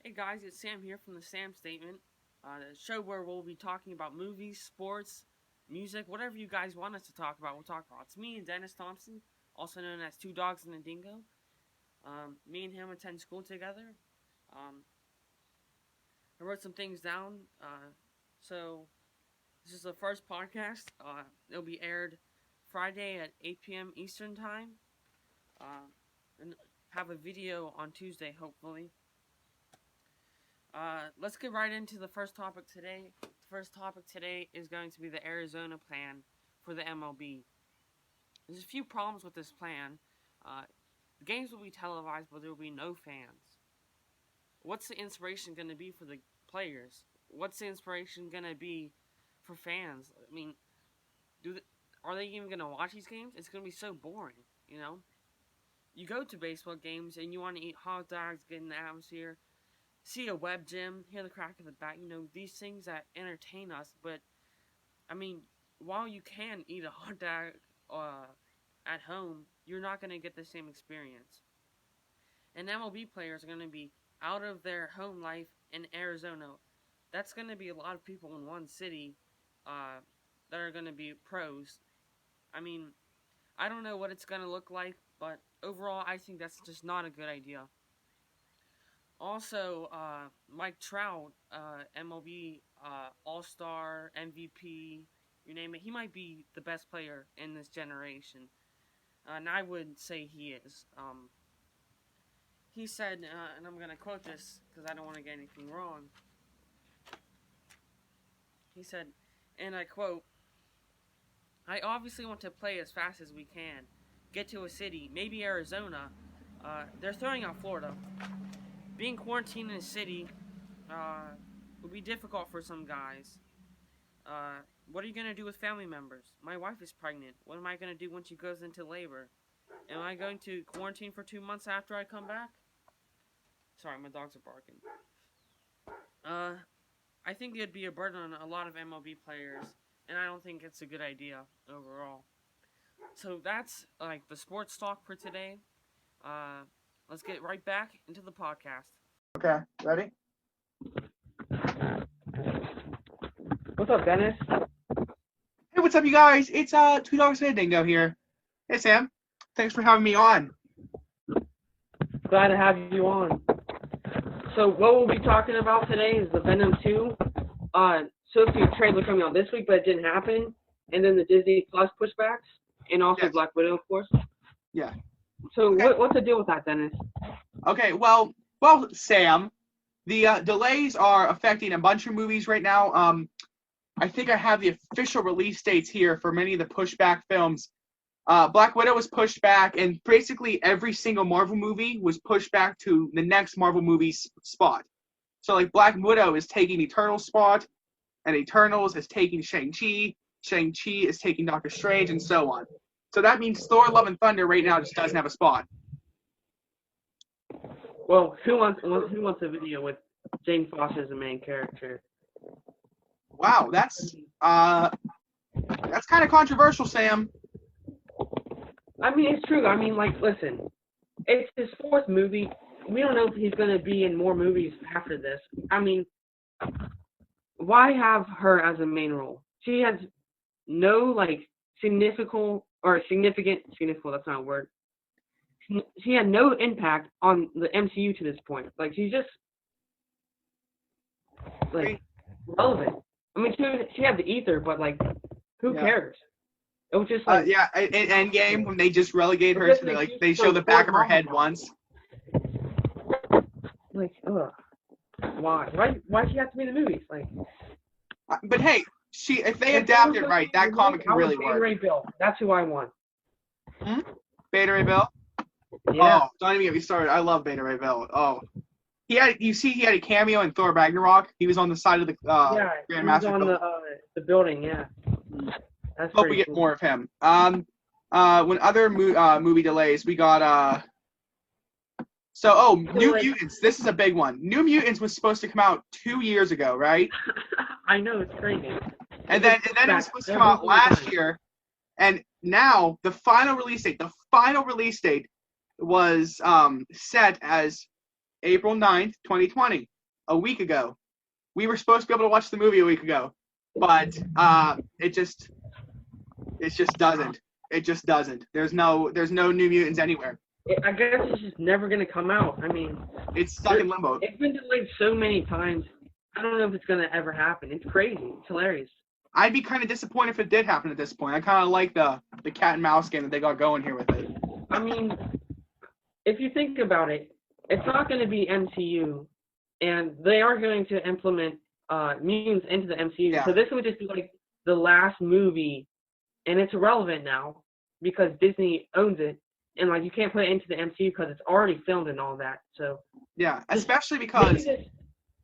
Hey guys, it's Sam here from the Sam Statement, the show where we'll be talking about movies, sports, music, whatever you guys want us to talk about, we'll talk about. It's me and Dennis Thompson, also known as Two Dogs and a Dingo. Me and him attend school together. Um, I wrote some things down, so this is the first podcast. It'll be aired Friday at 8 p.m. Eastern Time, and have a video on Tuesday, hopefully. Let's get right into the first topic today. The first topic today is going to be the Arizona plan for the MLB. There's a few problems with this plan. The games will be televised, but there will be no fans. What's the inspiration going to be for the players? What's the inspiration going to be for fans? I mean, are they even going to watch these games? It's going to be so boring, you know? You go to baseball games and you want to eat hot dogs, get in the atmosphere, see a web gym, hear the crack of the bat, these things that entertain us. But, I mean, while you can eat a hot dog at home, you're not going to get the same experience. And MLB players are going to be out of their home life in Arizona. That's going to be a lot of people in one city that are going to be pros. I mean, I don't know what it's going to look like, but overall, I think that's just not a good idea. Also, Mike Trout, MLB All-Star, MVP, you name it, he might be the best player in this generation. And I would say he is. He said, and I'm going to quote this because I don't want to get anything wrong. He said, and I quote, "I obviously want to play as fast as we can, get to a city, maybe Arizona. They're throwing out Florida. Being quarantined in a city would be difficult for some guys. What are you going to do with family members? My wife is pregnant. What am I going to do when she goes into labor? Am I going to quarantine for 2 months after I come back?" Sorry, my dogs are barking. I think it'd be a burden on a lot of MLB players, and I don't think it's a good idea overall. So that's like the sports talk for today. Let's get right back into the podcast. Okay, ready? What's up, Dennis? Hey, what's up, you guys? It's Two Dogs and a Dingo here. Hey, Sam. Thanks for having me on. Glad to have you on. So what we'll be talking about today is the Venom 2. Supposed to be a trailer coming out this week, but it didn't happen. And then the Disney Plus pushbacks, and also Yes. Black Widow, of course. Yeah. So Okay. what's the deal with that, Dennis? Okay, well, Sam, the delays are affecting a bunch of movies right now. I think I have the official release dates here for many of the pushback films. Black Widow was pushed back, and basically every single Marvel movie was pushed back to the next Marvel movie's spot. So, like, Black Widow is taking Eternal's spot, and Eternals is taking Shang-Chi. Shang-Chi is taking Doctor Strange, and so on. So that means Thor: Love and Thunder right now just doesn't have a spot. Well, who wants a video with Jane Foster as the main character? Wow, that's kind of controversial, Sam. I mean, it's true. I mean, like, listen, it's his fourth movie. We don't know if he's going to be in more movies after this. I mean, why have her as a main role? She has no, like, significant, that's not a word. She had no impact on the MCU to this point. Like, she's just, like, relevant. I mean, she had the ether, but, like, who cares? It was just like... in Endgame, when they just relegate her to, like, they show the back of her head once. Like, ugh. Why? Why does she have to be in the movies? Like... But hey, if they adapt it right, that comic can really work. Beta Ray Bill. That's who I want. Beta Ray Bill? Yeah. Oh, don't even get me started. I love Beta Ray Bill. Oh. He had a cameo in Thor Ragnarok. He was on the side of the Grand Master building. The building, yeah. That's Hope we get more of him. When other movie delays, we got New Mutants. This is a big one. New Mutants was supposed to come out 2 years ago, right? I know, it's crazy. And then it was supposed to come out last year, and now the final release date was set as April 9th, 2020. a week ago. We were supposed to be able to watch the movie a week ago, but it just doesn't. It just doesn't. There's no New Mutants anywhere. I guess it's just never going to come out. I mean, it's stuck in limbo. It's been delayed so many times. I don't know if it's going to ever happen. It's crazy. It's hilarious. I'd be kind of disappointed if it did happen at this point. I kind of like the cat and mouse game that they got going here with it. I mean, if you think about it, it's not going to be MCU, and they are going to implement mutants into the MCU. Yeah. So this would just be like the last movie, and it's irrelevant now because Disney owns it, and like you can't put it into the MCU because it's already filmed and all that. So yeah, especially because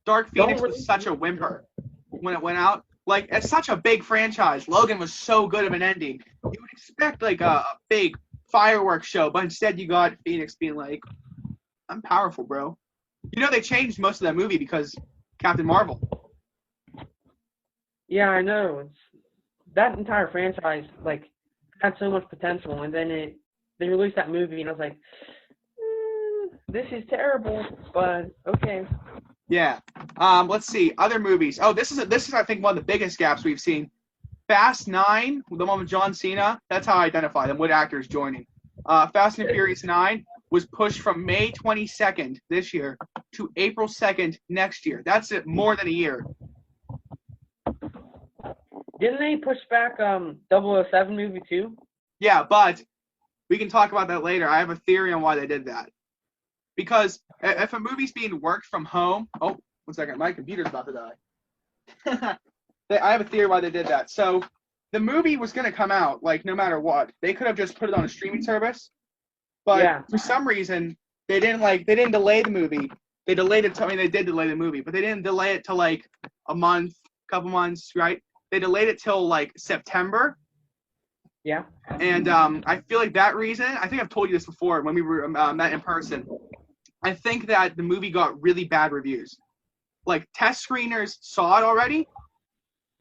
Dark Phoenix was such a whimper when it went out. Like, it's such a big franchise. Logan was so good of an ending. You would expect, like, a big fireworks show, but instead you got Phoenix being like, I'm powerful, bro. You know, they changed most of that movie because Captain Marvel. Yeah, I know. That entire franchise, like, had so much potential, and then they released that movie, and I was like, this is terrible, but okay. Yeah. Let's see. Other movies. Oh, this is I think one of the biggest gaps we've seen. Fast 9, the one with John Cena. That's how I identify them. What actors joining? Fast and Furious 9 was pushed from May 22nd this year to April 2nd next year. That's it. More than a year. Didn't they push back 007 movie too? Yeah, but we can talk about that later. I have a theory on why they did that. Because if a movie's being worked from home, oh, 1 second, my computer's about to die. I have a theory why they did that. So the movie was going to come out, like, no matter what. They could have just put it on a streaming service, but for some reason they didn't delay the movie. They delayed it. They did delay the movie, but they didn't delay it to like a month, couple months, right? They delayed it till like September. Yeah. And I feel like that reason. I think I've told you this before when we were met in person. I think that the movie got really bad reviews. Like, test screeners saw it already.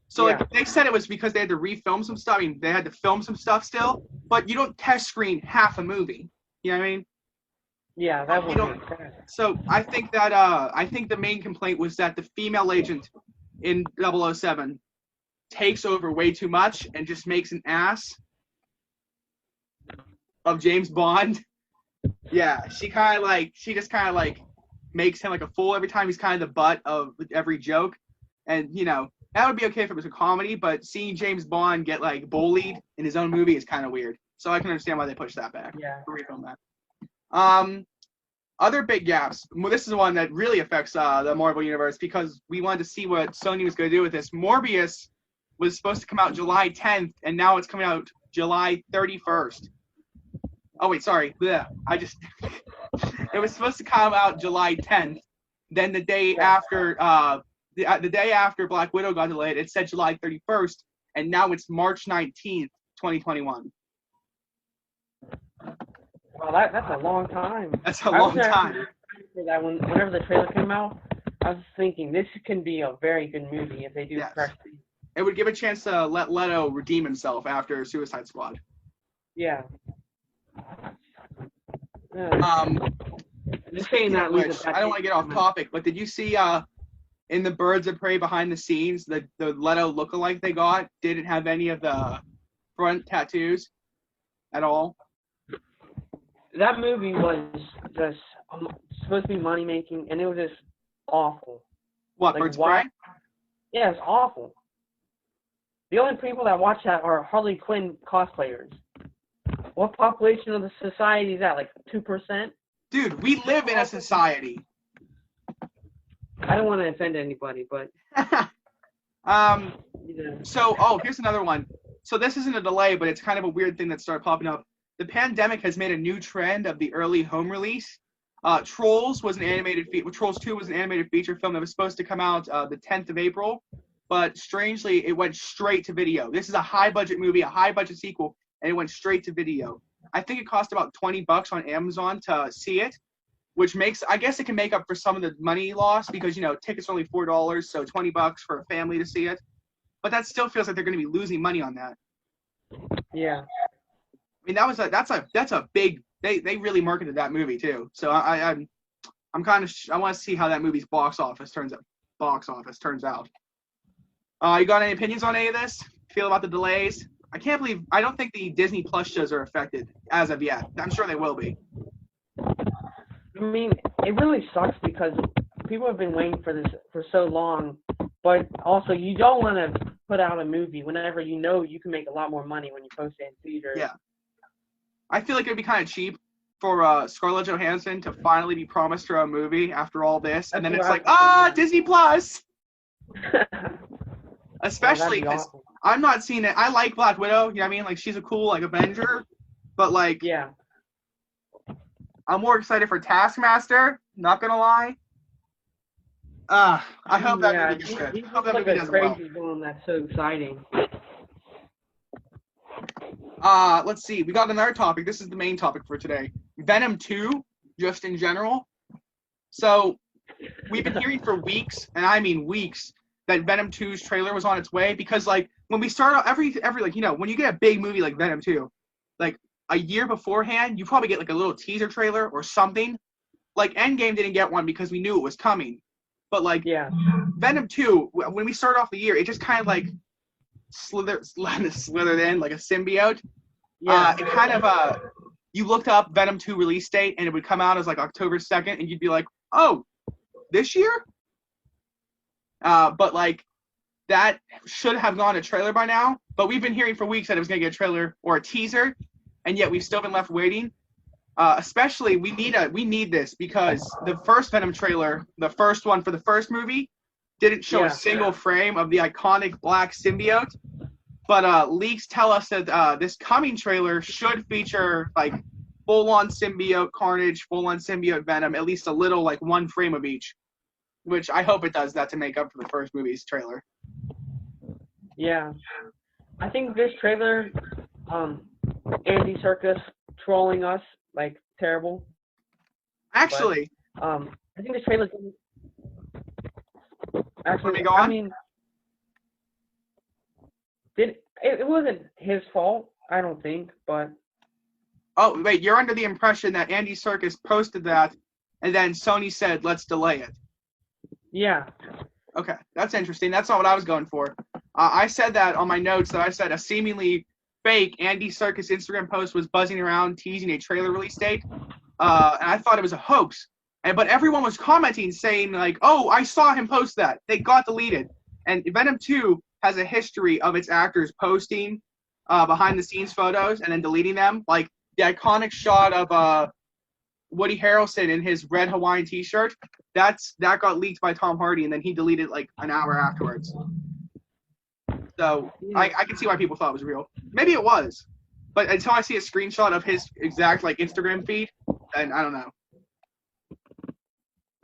So, like, they said it was because they had to refilm some stuff. I mean, they had to film some stuff still. But you don't test screen half a movie. You know what I mean? Yeah, that would make sense. So, I think that, I think the main complaint was that the female agent in 007 takes over way too much and just makes an ass of James Bond. Yeah, she just kind of makes him like a fool every time. He's kind of the butt of every joke. And, you know, that would be okay if it was a comedy, but seeing James Bond get like bullied in his own movie is kind of weird. So I can understand why they pushed that back. Yeah. To refilm that. Other big gaps. Well, this is the one that really affects the Marvel Universe because we wanted to see what Sony was going to do with this. Morbius was supposed to come out July 10th, and now it's coming out July 31st. Oh, wait, sorry. Blech. It was supposed to come out July 10th. Then the day after the day after Black Widow got delayed, it said July 31st, and now it's March 19th, 2021. Well, that's a long time. That's a long time. For that whenever the trailer came out, I was thinking this can be a very good movie if they do press. It would give a chance to let Leto redeem himself after Suicide Squad. Yeah. Just saying that, I don't want to get off topic, but did you see in the Birds of Prey behind the scenes, the Leto lookalike they got didn't have any of the front tattoos at all? That movie was just supposed to be money making, and it was just awful. What, Birds of Prey? Yeah, it's awful. The only people that watch that are Harley Quinn cosplayers. What population of the society is that? Like 2%? Dude, we live in a society. I don't want to offend anybody, but So, here's another one. So this isn't a delay, but it's kind of a weird thing that started popping up. The pandemic has made a new trend of the early home release. Trolls 2 was an animated feature film that was supposed to come out the 10th of April, but strangely, it went straight to video. This is a high-budget movie, a high-budget sequel, and it went straight to video. I think it cost about $20 on Amazon to see it, which makes, I guess it can make up for some of the money lost because, you know, tickets are only $4, so $20 for a family to see it. But that still feels like they're going to be losing money on that. Yeah. I mean, that's a big. They really marketed that movie too. So I want to see how that movie's box office turns out. You got any opinions on any of this? Feel about the delays? I don't think the Disney Plus shows are affected as of yet. I'm sure they will be. I mean, it really sucks because people have been waiting for this for so long, but also you don't want to put out a movie whenever you know you can make a lot more money when you post it in theaters. Yeah. I feel like it would be kind of cheap for Scarlett Johansson to finally be promised her own movie after all this, and then it's like, Disney Plus! Especially because I'm not seeing it. I like Black Widow, you know what I mean? Like, she's a cool, like, Avenger, but, like, yeah. I'm more excited for Taskmaster, not gonna lie. I hope that movie gets good. I hope that movie does well. Crazy villain that's so exciting. Let's see. We got another topic. This is the main topic for today. Venom 2, just in general. So, we've been hearing for weeks, and I mean weeks, that Venom 2's trailer was on its way because, like, when we start out, every like, you know, when you get a big movie like Venom 2, like, a year beforehand, you probably get, like, a little teaser trailer or something. Like, Endgame didn't get one because we knew it was coming. But, like, Venom 2, when we start off the year, it just kind of, like, slithered in like a symbiote. Yeah. It kind of, you looked up Venom 2 release date, and it would come out as, like, October 2nd, and you'd be like, oh, this year? But, like, that should have gone a trailer by now. But we've been hearing for weeks that it was going to get a trailer or a teaser, and yet we've still been left waiting. Especially, we need this because the first Venom trailer, the first one for the first movie, didn't show a single frame of the iconic black symbiote. But leaks tell us that this coming trailer should feature, like, full-on symbiote Carnage, full-on symbiote Venom, at least a little, like, one frame of each. Which I hope it does that to make up for the first movie's trailer. Yeah. I think this trailer, Andy Serkis trolling us like terrible. Actually, but, I think this trailer. Actually, I mean, it wasn't his fault, I don't think, but. Oh wait, you're under the impression that Andy Serkis posted that, and then Sony said, "Let's delay it." Yeah. Okay, that's interesting. That's not what I was going for. I said that on my notes that I said a seemingly fake Andy Serkis Instagram post was buzzing around teasing a trailer release date, and I thought it was a hoax. But everyone was commenting saying, like, oh, I saw him post that. They got deleted. And Venom 2 has a history of its actors posting behind-the-scenes photos and then deleting them. Like, the iconic shot of Woody Harrelson in his red Hawaiian t-shirt, that got leaked by Tom Hardy, and then he deleted it, like, an hour afterwards. So, I can see why people thought it was real. Maybe it was. But until I see a screenshot of his exact, like, Instagram feed, then I don't know.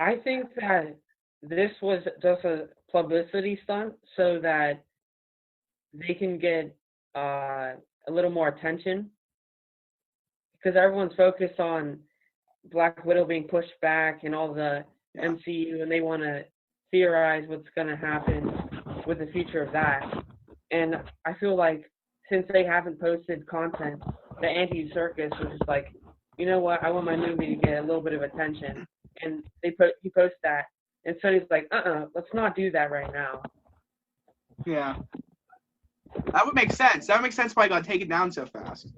I think that this was just a publicity stunt so that they can get a little more attention. Because everyone's focused on Black Widow being pushed back and all the MCU, and they want to theorize what's going to happen with the future of that. And I feel like since they haven't posted content, the Andy Serkis was just like, you know what, I want my movie to get a little bit of attention. And he posts that, and Sony's like, let's not do that right now. Yeah. That would make sense. That would make sense why it got taken down so fast.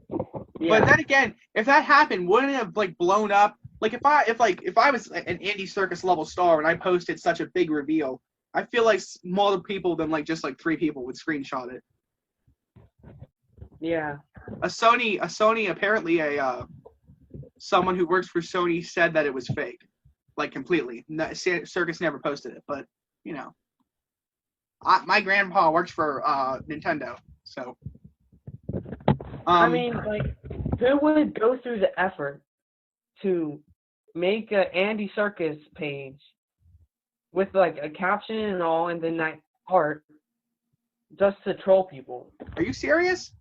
Yeah. But then again, if that happened, wouldn't it have, like, blown up? Like, if I was an Andy Serkis level star and I posted such a big reveal, I feel like more people than, like, just, like, 3 people would screenshot it. Yeah. A Sony apparently someone who works for Sony said that it was fake, like, completely. Serkis never posted it, but, you know, my grandpa works for Nintendo, so. I mean, like, who would go through the effort to make a Andy Serkis page with, like, a caption and all, and then that art just to troll people? Are you serious?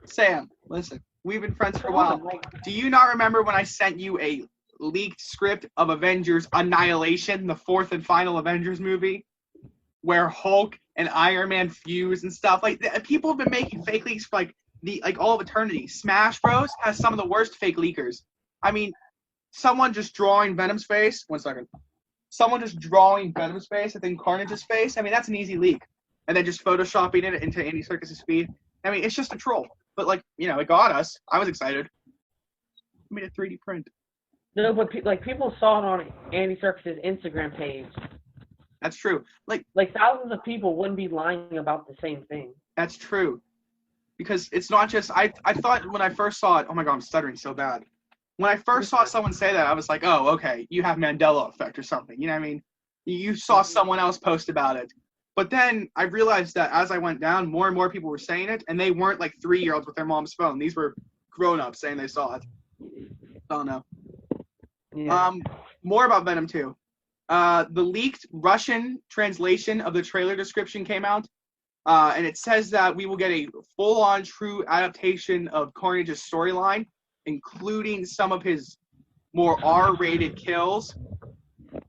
Sam, listen, we've been friends for a while. Do you not remember when I sent you a leaked script of Avengers Annihilation, the 4th and final Avengers movie, where Hulk and Iron Man fuse and stuff? Like, people have been making fake leaks for, like, all of eternity. Smash Bros has some of the worst fake leakers. I mean, someone just drawing Venom's face. 1 second. Someone just drawing Venom's face and then Carnage's face. I mean, that's an easy leak. And then just photoshopping it into Andy Serkis' feed. I mean, it's just a troll. But, like, you know, it got us. I was excited. I made a 3D print. No, but people saw it on Andy Serkis' Instagram page. That's true. Like thousands of people wouldn't be lying about the same thing. That's true. Because it's not just, I thought when I first saw it, oh my god, I'm stuttering so bad. When I first saw someone say that, I was like, oh, okay, you have Mandela effect or something. You know what I mean? You saw someone else post about it. But then I realized that as I went down, more and more people were saying it, and they weren't like 3-year-olds with their mom's phone. These were grown-ups saying they saw it. Oh no. Yeah. More about Venom 2. The leaked Russian translation of the trailer description came out, and it says that we will get a full-on true adaptation of Carnage's storyline, including some of his more R-rated kills.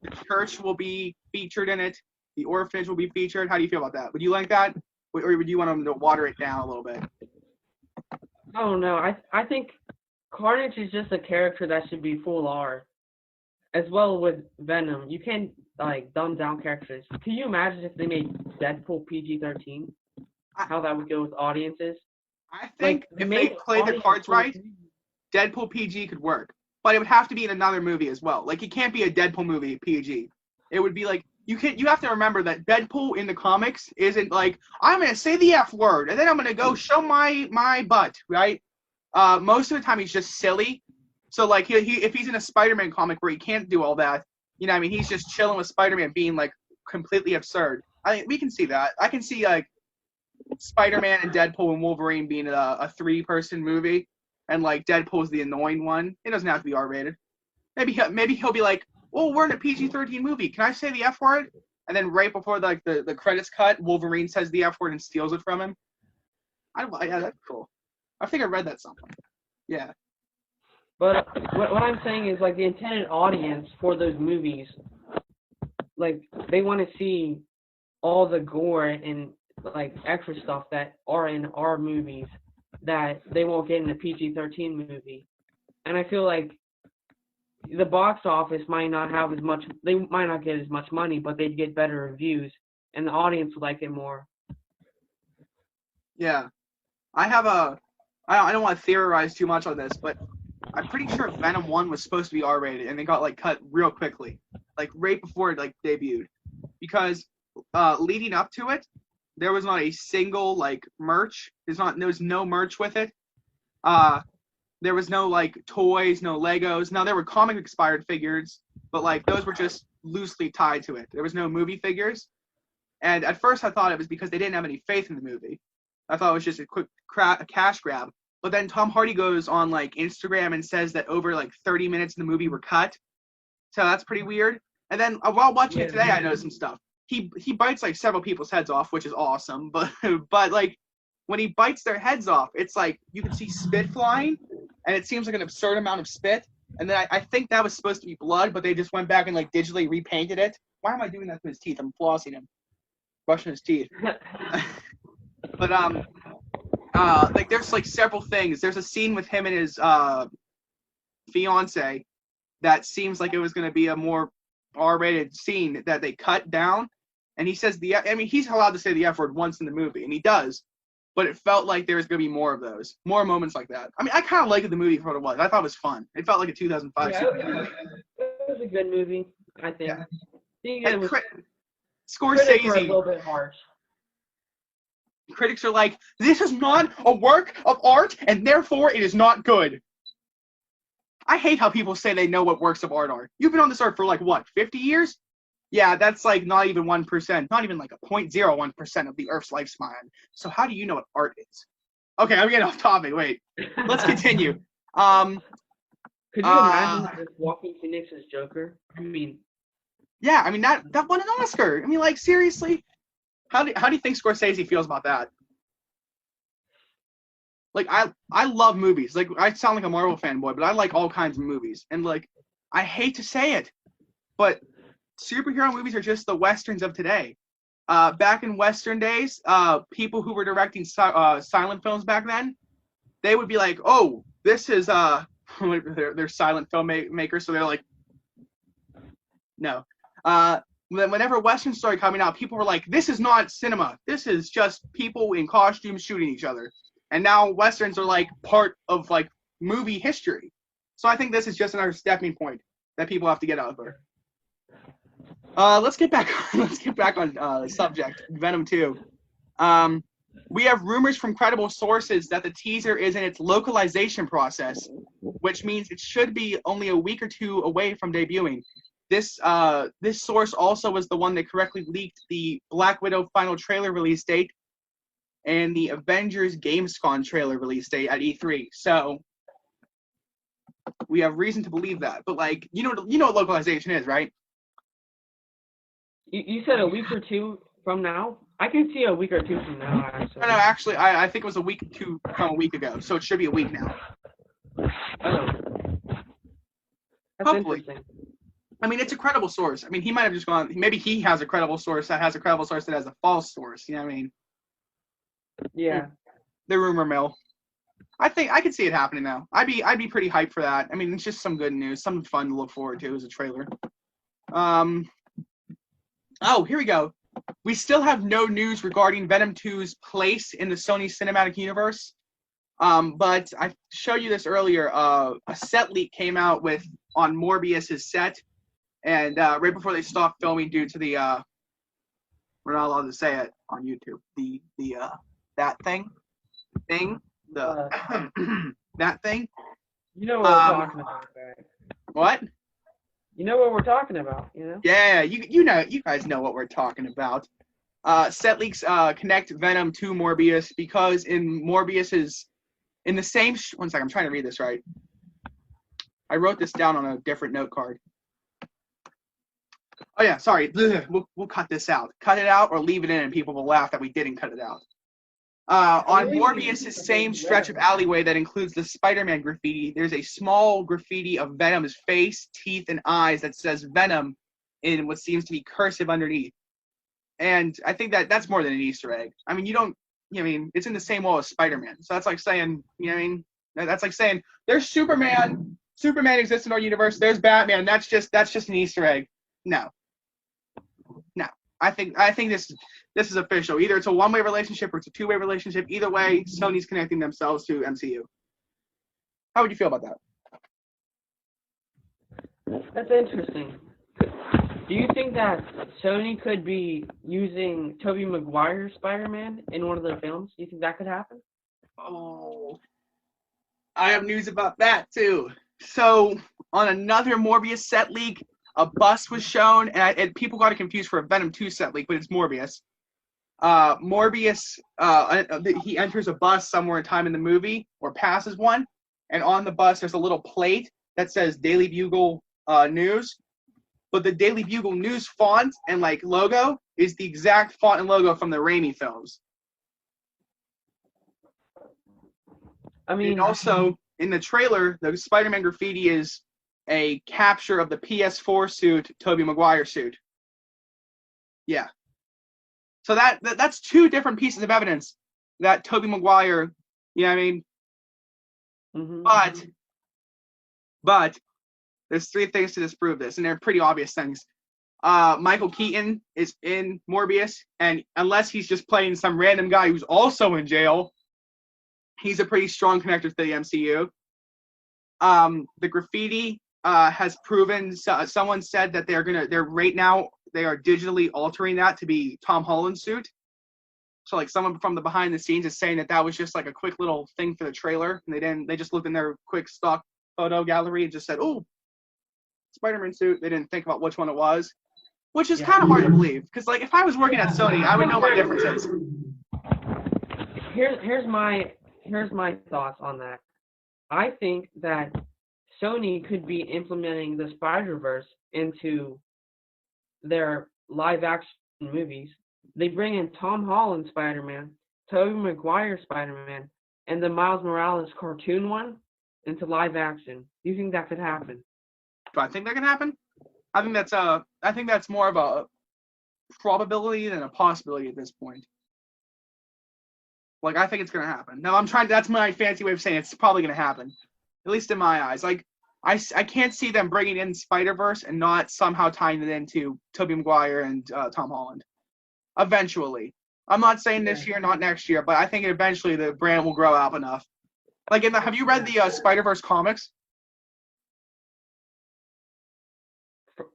The church will be featured in it. The orphanage will be featured. How do you feel about that? Would you like that? Or would you want them to water it down a little bit? I don't know. I think Carnage is just a character that should be full R. As well with Venom. You can't, like, dumb down characters. Can you imagine if they made Deadpool PG-13? How that would go with audiences? I think Like, if they play the cards right, Deadpool PG could work. But it would have to be in another movie as well. Like, it can't be a Deadpool movie PG. It would be like, you have to remember that Deadpool in the comics isn't like, I'm going to say the F word, and then I'm going to go show my butt, right? Most of the time he's just silly. So, like, if he's in a Spiderman comic where he can't do all that, you know what I mean, he's just chilling with Spiderman being, like, completely absurd. I mean, we can see that. I can see, like, Spider-Man and Deadpool and Wolverine being a 3-person movie, and, like, Deadpool's the annoying one. It doesn't have to be R-rated. Maybe he'll be like, oh, we're in a PG-13 movie. Can I say the F word? And then right before the credits cut, Wolverine says the F word and steals it from him. Yeah, that's cool. I think I read that somewhere. Yeah. But what I'm saying is, like, the intended audience for those movies, like, they want to see all the gore and, like, extra stuff that are in our movies that they won't get in a PG-13 movie. And I feel like the box office might not have as much, they might not get as much money, but they'd get better reviews, and the audience would like it more. Yeah. I don't want to theorize too much on this, but I'm pretty sure Venom 1 was supposed to be R-rated, and it got, like, cut real quickly. Like, right before it, like, debuted. Because leading up to it, there was not a single, like, merch. There was no merch with it. There was no, like, toys, no Legos. Now, there were comic-inspired figures, but, like, those were just loosely tied to it. There was no movie figures. And at first, I thought it was because they didn't have any faith in the movie. I thought it was just a quick cash grab. But then Tom Hardy goes on, like, Instagram and says that over, like, 30 minutes in the movie were cut. So that's pretty weird. And then while watching it today, I noticed some stuff. He bites, like, several people's heads off, which is awesome. But like, when he bites their heads off, it's like you can see spit flying, and it seems like an absurd amount of spit. And then I think that was supposed to be blood, but they just went back and, like, digitally repainted it. Why am I doing that to his teeth? I'm flossing him. Brushing his teeth. But, like, there's, like, several things. There's a scene with him and his fiance that seems like it was going to be a more R-rated scene that they cut down. And he says he's allowed to say the F word once in the movie, and he does. But it felt like there was going to be more of those. More moments like that. I mean, I kind of liked the movie for what it was. I thought it was fun. It felt like a 2005 It was a good movie, I think. Yeah. And critics were a Scorsese. little bit harsh. Critics are like, this is not a work of art, and therefore it is not good. I hate how people say they know what works of art are. You've been on this earth for, like, what, 50 years? Yeah, that's, like, not even 1%. Not even, like, a 0.01% of the Earth's lifespan. So how do you know what art is? Okay, I'm getting off topic. Wait. Let's continue. Could you imagine just Joaquin Phoenix's Joker? I mean... Yeah, I mean, that won an Oscar. I mean, like, seriously? How do you think Scorsese feels about that? Like, I love movies. Like, I sound like a Marvel fanboy, but I like all kinds of movies. And, like, I hate to say it, but superhero movies are just the Westerns of today. Back in Western days, people who were directing silent films back then, they would be like, oh, this is they're silent filmmakers, so they're like, no. Whenever Westerns started coming out, people were like, this is not cinema. This is just people in costumes shooting each other. And now Westerns are like part of like movie history. So I think this is just another stepping point that people have to get over. Let's get back on the subject, Venom 2. We have rumors from credible sources that the teaser is in its localization process, which means it should be only a week or two away from debuting. This source also was the one that correctly leaked the Black Widow final trailer release date and the Avengers Gamescom trailer release date at E3. So we have reason to believe that. But like, you know what localization is, right? You said a week or two from now? I can see a week or two from now, actually. No, actually, I think it was a week or two from a week ago, so it should be a week now. Oh. That's Hopefully. interesting. I mean, it's a credible source. I mean, he might have just gone, maybe he has a credible source that has a credible source that has a false source. You know what I mean? Yeah. The rumor mill. I think I could see it happening now. I'd be pretty hyped for that. I mean, it's just some good news, something fun to look forward to as a trailer. Oh, here we go. We still have no news regarding Venom 2's place in the Sony Cinematic Universe. But I showed you this earlier. A set leak came out on Morbius's set, and right before they stopped filming due to the we're not allowed to say it on YouTube. That thing, that thing. You know what we're talking about, right? What? You know what we're talking about, you know? Yeah, you guys know what we're talking about. Set leaks connect Venom to Morbius because in the same one second, I'm trying to read this right. I wrote this down on a different note card. Oh yeah, sorry. We'll cut this out. Cut it out or leave it in, and people will laugh that we didn't cut it out. On Morbius' same stretch of alleyway that includes the Spiderman graffiti, there's a small graffiti of Venom's face, teeth, and eyes that says Venom in what seems to be cursive underneath. And I think that's more than an Easter egg. I mean, it's in the same wall as Spider-Man. So that's like saying, that's like saying there's Superman. Superman exists in our universe. There's Batman. That's just an Easter egg. No. I think this is official. Either it's a one-way relationship or it's a two-way relationship. Either way, Sony's connecting themselves to MCU. How would you feel about that? That's interesting. Do you think that Sony could be using Tobey Maguire's Spider-Man in one of their films? Do you think that could happen? Oh, I have news about that too. So on another Morbius set leak, a bus was shown, and people got it confused for a Venom 2 set leak, but it's Morbius. Morbius, he enters a bus somewhere in time in the movie, or passes one, and on the bus there's a little plate that says Daily Bugle News, but the Daily Bugle News font and logo is the exact font and logo from the Raimi films. I mean, and also in the trailer, the Spider-Man graffiti is a capture of the PS4 suit, Tobey Maguire suit. Yeah. So that's two different pieces of evidence that Tobey Maguire, you know what I mean? Mm-hmm. But there's three things to disprove this, and they're pretty obvious things. Michael Keaton is in Morbius, and unless he's just playing some random guy who's also in jail, he's a pretty strong connector to the MCU. The graffiti has proven. Someone said that they're right now they are digitally altering that to be Tom Holland's suit. So someone from the behind the scenes is saying that was just a quick little thing for the trailer, and they just looked in their quick stock photo gallery and just said, "Oh, Spider-Man suit." They didn't think about which one it was, which is kind of hard to believe because if I was working at Sony, I would know what difference is. Here's my thoughts on that. I think that Sony could be implementing the Spider-Verse into their live-action movies. They bring in Tom Holland Spider-Man, Tobey Maguire Spider-Man, and the Miles Morales cartoon one into live action. Do you think that could happen? Do I think that can happen? I think that's more of a probability than a possibility at this point. I think it's gonna happen. Now that's my fancy way of saying it's probably gonna happen. At least in my eyes. Like, I can't see them bringing in Spider-Verse and not somehow tying it into Tobey Maguire and Tom Holland. Eventually. I'm not saying this year, not next year, but I think eventually the brand will grow up enough. Like, have you read the Spider-Verse comics?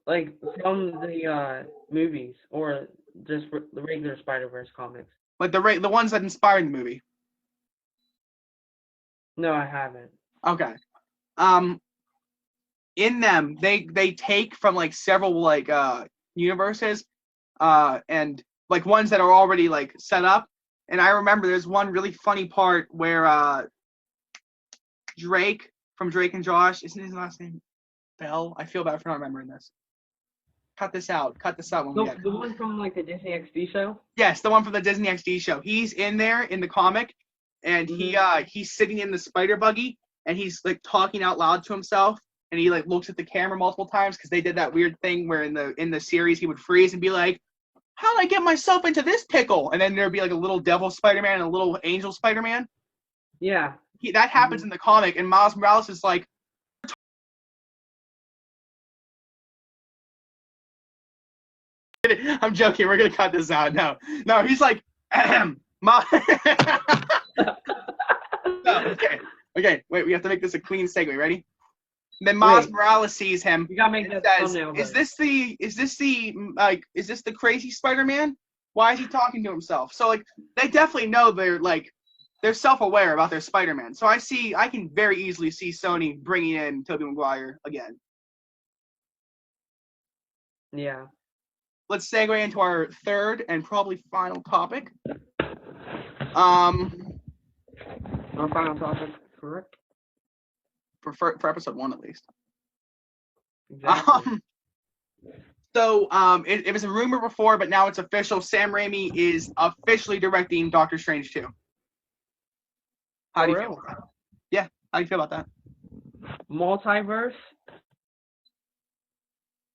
Like, from the movies, or just the regular Spider-Verse comics? Like, the ones that inspired the movie? No, I haven't. Okay. In them, they take from, like, several, like, universes, and, like, ones that are already, like, set up. And I remember there's one really funny part where, Drake, from Drake and Josh, isn't his last name Bell? I feel bad for not remembering this. Cut this out when we get The one from, like, the Disney XD show? Yes, the one from the Disney XD show. He's in there in the comic, and he's sitting in the spider buggy, and he's, like, talking out loud to himself, and he, like, looks at the camera multiple times because they did that weird thing where in the series he would freeze and be like, "How did I get myself into this pickle?" And then there'd be, like, a little devil Spider-Man and a little angel Spider-Man. Yeah. That happens in the comic, and Miles Morales is like, I'm joking. We're gonna cut this out. No, he's like, no, okay. Wait, we have to make this a clean segue. Ready? And then Miles Morales sees him. You gotta make that says, thumbnail. Is this the crazy Spider-Man? Why is he talking to himself? So, like, they definitely know they're self-aware about their Spider-Man. So I can very easily see Sony bringing in Tobey Maguire again. Yeah. Let's segue into our third and probably final topic. Our final topic, correct? For episode 1 at least. Exactly. It was a rumor before, but now it's official. Sam Raimi is officially directing Doctor Strange 2. How do you feel about that? Yeah, how do you feel about that? Multiverse?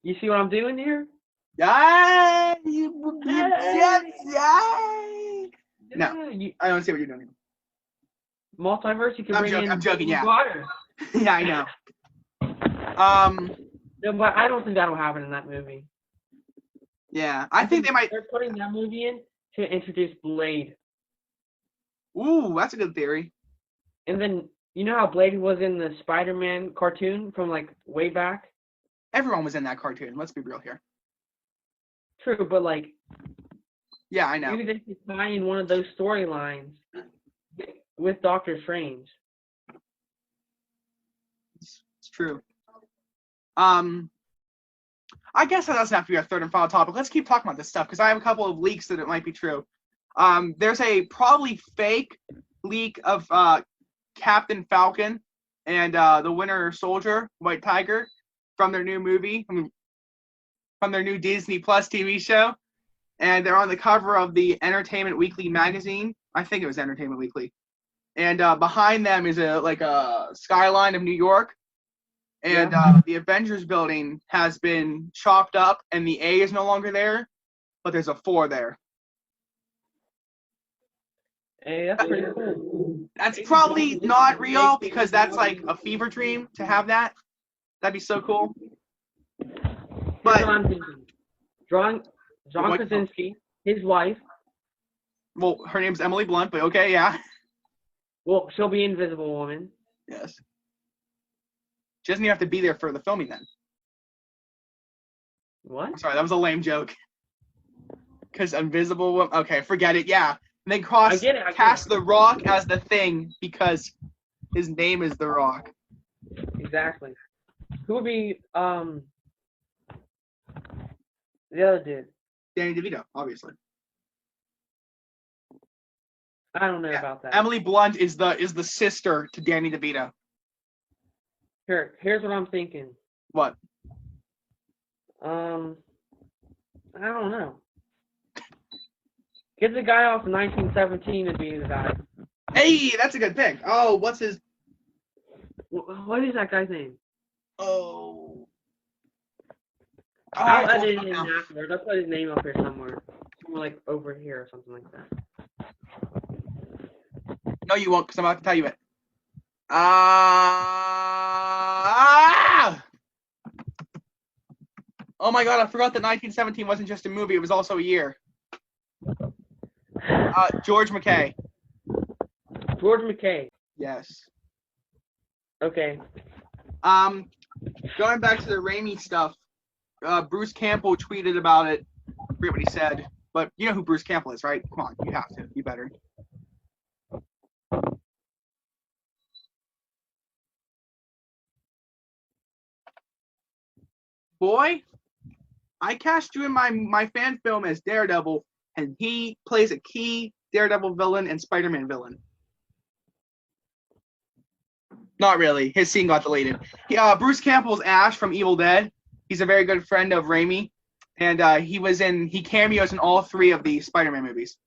You see what I'm doing here? No, I don't see what you're doing. Multiverse, you can bring in. I'm joking. Yeah. Water. Yeah, I know. No, but I don't think that'll happen in that movie. Yeah, I think they might. They're putting that movie in to introduce Blade. Ooh, that's a good theory. And then, you know how Blade was in the Spider-Man cartoon from, like, way back? Everyone was in that cartoon. Let's be real here. True, but, like... Yeah, I know. Maybe they could tie in one of those storylines with Doctor Strange. It's true. I guess that doesn't have to be our third and final topic. Let's keep talking about this stuff, because I have a couple of leaks that it might be true. There's a probably fake leak of Captain Falcon and the Winter Soldier, White Tiger, from their new movie, from their new Disney Plus TV show. And they're on the cover of the Entertainment Weekly magazine. I think it was Entertainment Weekly. And behind them is a skyline of New York. And the Avengers building has been chopped up, and the A is no longer there, but there's a 4 there. Hey, that's pretty cool. That's probably not real, because that's like a fever dream to have that. That'd be so cool. Here's what I'm thinking. John Krasinski, his wife. Well, her name's Emily Blunt, but okay, yeah. Well, she'll be Invisible Woman. Yes. She doesn't even have to be there for the filming then. What? I'm sorry, that was a lame joke. Because Invisible Woman. Okay, forget it. Yeah. And then cast The Rock as the Thing because his name is The Rock. Exactly. Who would be the other dude? Danny DeVito, obviously. I don't know about that. Emily Blunt is the sister to Danny DeVito. Here's what I'm thinking. What? I don't know. Get the guy off 1917 to be the guy. Hey, that's a good pick. Oh, what's his? What is that guy's name? Oh. I'll edit it in afterwards. I'll put his name up here somewhere. Like over here or something like that. No, you won't, because I'm about to tell you it. Oh my god, I forgot that 1917 wasn't just a movie, it was also a year. George McKay. George McKay. Yes. Okay. Going back to the Raimi stuff, Bruce Campbell tweeted about it. I forget what he said, but you know who Bruce Campbell is, right? Come on, you have to. You better. Boy, I cast you in my fan film as Daredevil, and he plays a key Daredevil villain and Spider-Man villain. Not really. His scene got deleted. Bruce Campbell's Ash from Evil Dead. He's a very good friend of Raimi, and he cameos in all 3 of the Spider-Man movies.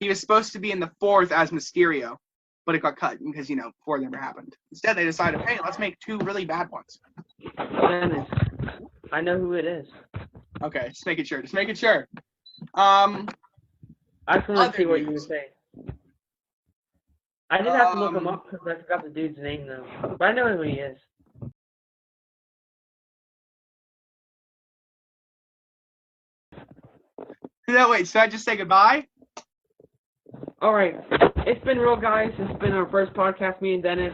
He was supposed to be in the 4th as Mysterio, but it got cut because 4 never happened. Instead, they decided, hey, let's make 2 really bad ones. Dennis, I know who it is. Okay, just making sure. I just want to see what you news. would say. I did have to look him up because I forgot the dude's name though, but I know who he is. No, wait. Should I just say goodbye? All right, it's been real, guys. It's been our first podcast, me and Dennis.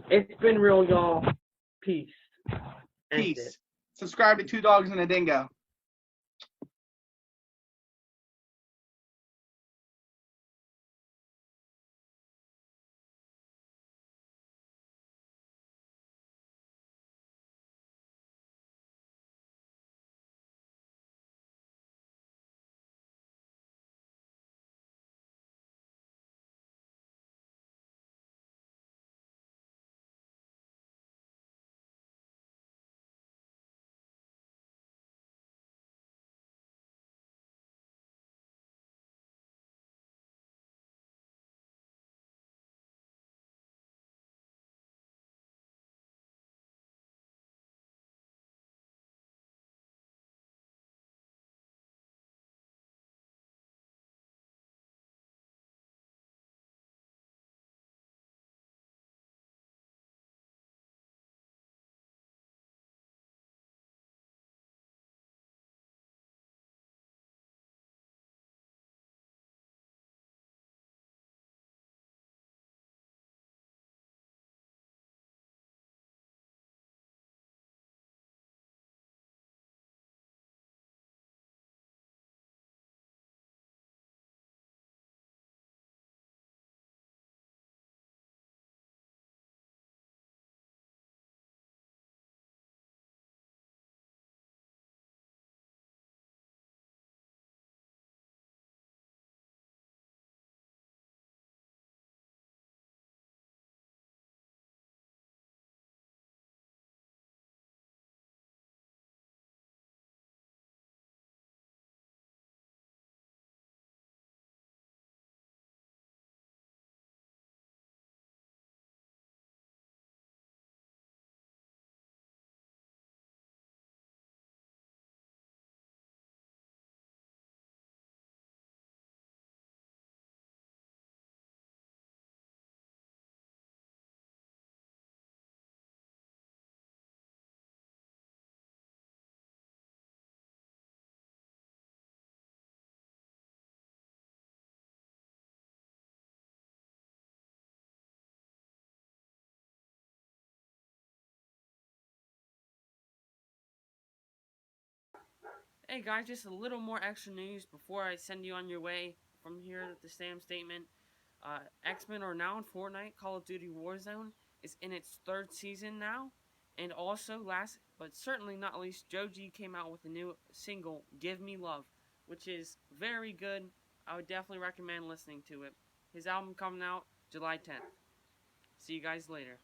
It's been real, y'all. Peace. Peace. Subscribe to 2 Dogs and a Dingo. Hey guys, just a little more extra news before I send you on your way from here with the Sam statement. X-Men are now in Fortnite. Call of Duty Warzone is in its 3rd season now. And also, last but certainly not least, Joe G came out with a new single, Give Me Love, which is very good. I would definitely recommend listening to it. His album coming out July 10th. See you guys later.